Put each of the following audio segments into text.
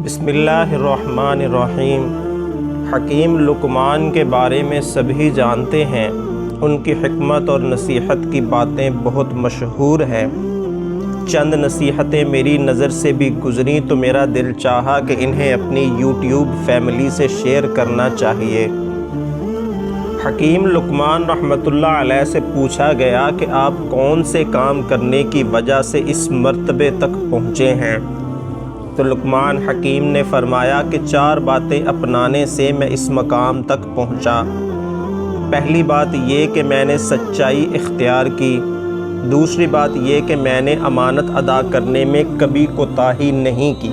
بسم اللہ الرحمن الرحیم۔ حکیم لقمان کے بارے میں سبھی جانتے ہیں، ان کی حکمت اور نصیحت کی باتیں بہت مشہور ہیں۔ چند نصیحتیں میری نظر سے بھی گزریں تو میرا دل چاہا کہ انہیں اپنی یوٹیوب فیملی سے شیئر کرنا چاہیے۔ حکیم لقمان رحمۃ اللہ علیہ سے پوچھا گیا کہ آپ کون سے کام کرنے کی وجہ سے اس مرتبے تک پہنچے ہیں؟ تو لقمان حکیم نے فرمایا کہ 4 باتیں اپنانے سے میں اس مقام تک پہنچا۔ پہلی بات یہ کہ میں نے سچائی اختیار کی، دوسری بات یہ کہ میں نے امانت ادا کرنے میں کبھی کوتاہی نہیں کی،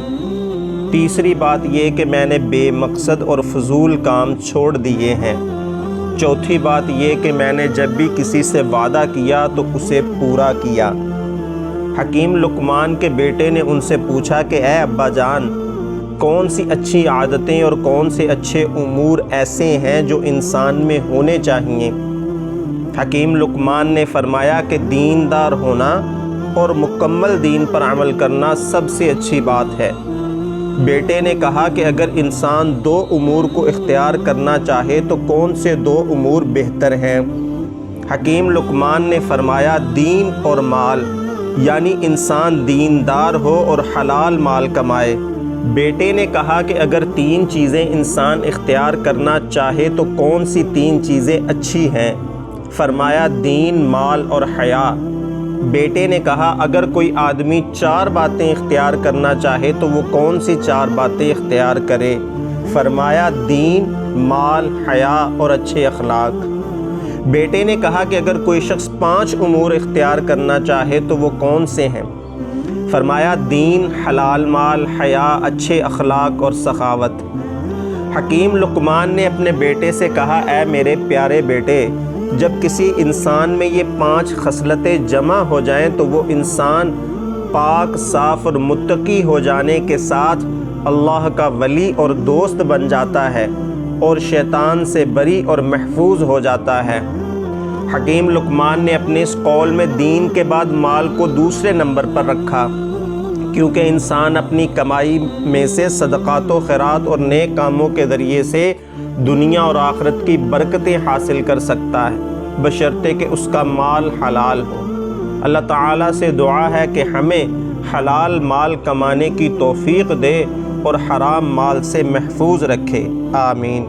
تیسری بات یہ کہ میں نے بے مقصد اور فضول کام چھوڑ دیے ہیں، چوتھی بات یہ کہ میں نے جب بھی کسی سے وعدہ کیا تو اسے پورا کیا۔ حکیم لقمان کے بیٹے نے ان سے پوچھا کہ اے ابا جان، کون سی اچھی عادتیں اور کون سے اچھے امور ایسے ہیں جو انسان میں ہونے چاہیے؟ حکیم لقمان نے فرمایا کہ دیندار ہونا اور مکمل دین پر عمل کرنا سب سے اچھی بات ہے۔ بیٹے نے کہا کہ اگر انسان 2 امور کو اختیار کرنا چاہے تو کون سے 2 امور بہتر ہیں؟ حکیم لقمان نے فرمایا دین اور مال، یعنی انسان دیندار ہو اور حلال مال کمائے۔ بیٹے نے کہا کہ اگر 3 چیزیں انسان اختیار کرنا چاہے تو کون سی 3 چیزیں اچھی ہیں؟ فرمایا دین، مال اور حیا۔ بیٹے نے کہا اگر کوئی آدمی 4 باتیں اختیار کرنا چاہے تو وہ کون سی 4 باتیں اختیار کرے؟ فرمایا دین، مال، حیا اور اچھے اخلاق۔ بیٹے نے کہا کہ اگر کوئی شخص 5 امور اختیار کرنا چاہے تو وہ کون سے ہیں؟ فرمایا دین، حلال مال، حیا، اچھے اخلاق اور سخاوت۔ حکیم لقمان نے اپنے بیٹے سے کہا اے میرے پیارے بیٹے، جب کسی انسان میں یہ 5 خصلتیں جمع ہو جائیں تو وہ انسان پاک، صاف اور متقی ہو جانے کے ساتھ اللہ کا ولی اور دوست بن جاتا ہے اور شیطان سے بری اور محفوظ ہو جاتا ہے۔ حکیم لقمان نے اپنے اس قول میں دین کے بعد مال کو دوسرے نمبر پر رکھا، کیونکہ انسان اپنی کمائی میں سے صدقات و خیرات اور نیک کاموں کے ذریعے سے دنیا اور آخرت کی برکتیں حاصل کر سکتا ہے، بشرطے کہ اس کا مال حلال ہو۔ اللہ تعالیٰ سے دعا ہے کہ ہمیں حلال مال کمانے کی توفیق دے اور حرام مال سے محفوظ رکھے، آمین۔